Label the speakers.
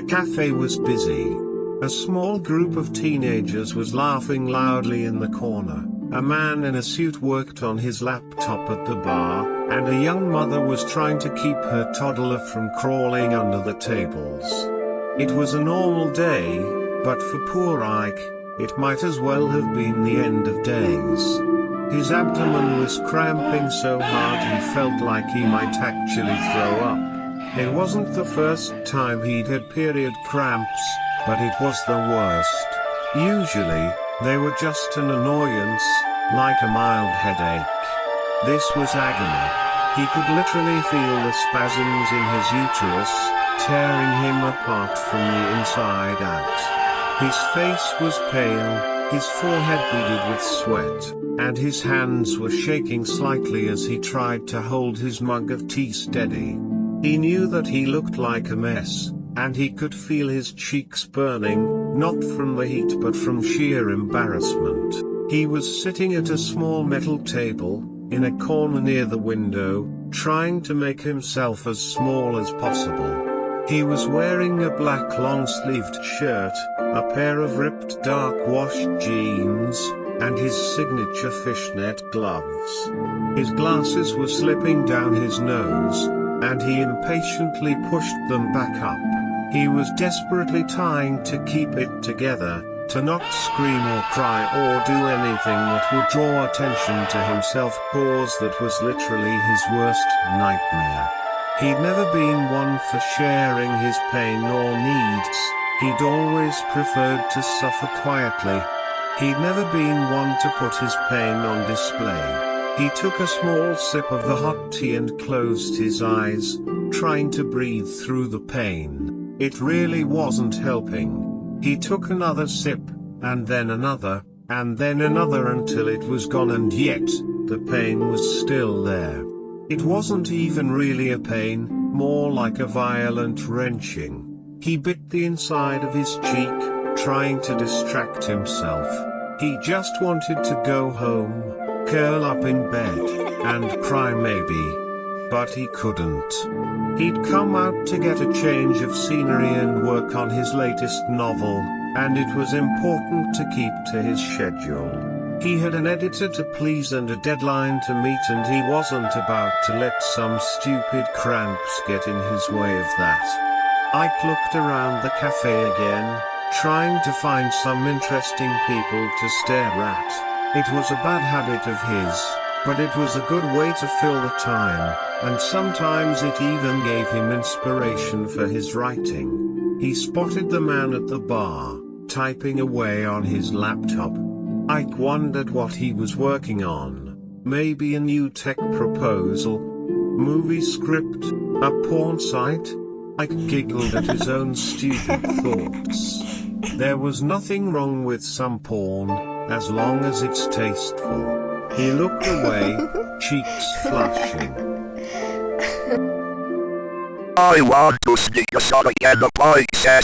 Speaker 1: cafe was busy. A small group of teenagers was laughing loudly in the corner. A man in a suit worked on his laptop at the bar, and a young mother was trying to keep her toddler from crawling under the tables. It was a normal day, but for poor Ike, it might as well have been the end of days. His abdomen was cramping so hard he felt like he might actually throw up. It wasn't the first time he'd had period cramps, but it was the worst. Usually, they were just an annoyance, like a mild headache. This was agony. He could literally feel the spasms in his uterus, tearing him apart from the inside out. His face was pale, his forehead beaded with sweat, and his hands were shaking slightly as he tried to hold his mug of tea steady. He knew that he looked like a mess, and he could feel his cheeks burning, not from the heat but from sheer embarrassment. He was sitting at a small metal table, in a corner near the window, trying to make himself as small as possible. He was wearing a black long-sleeved shirt, a pair of ripped dark-washed jeans, and his signature fishnet gloves. His glasses were slipping down his nose, and he impatiently pushed them back up. He was desperately trying to keep it together, to not scream or cry or do anything that would draw attention to himself, cause that was literally his worst nightmare. He'd never been one for sharing his pain or needs, he'd always preferred to suffer quietly. He'd never been one to put his pain on display. He took a small sip of the hot tea and closed his eyes, trying to breathe through the pain. It really wasn't helping. He took another sip, and then another, and then another until it was gone, and yet, the pain was still there. It wasn't even really a pain, more like a violent wrenching. He bit the inside of his cheek, trying to distract himself. He just wanted to go home, curl up in bed, and cry maybe. But he couldn't. He'd come out to get a change of scenery and work on his latest novel, and it was important to keep to his schedule. He had an editor to please and a deadline to meet, and he wasn't about to let some stupid cramps get in his way of that. Ike looked around the cafe again, trying to find some interesting people to stare at. It was a bad habit of his, but it was a good way to fill the time, and sometimes it even gave him inspiration for his writing. He spotted the man at the bar, typing away on his laptop. Ike wondered what he was working on. Maybe a new tech proposal? Movie script? A porn site? Ike giggled at his own stupid thoughts. There was nothing wrong with some porn, as long as it's tasteful. He looked away, cheeks flushing.
Speaker 2: I want to sneak us out again, the boy says.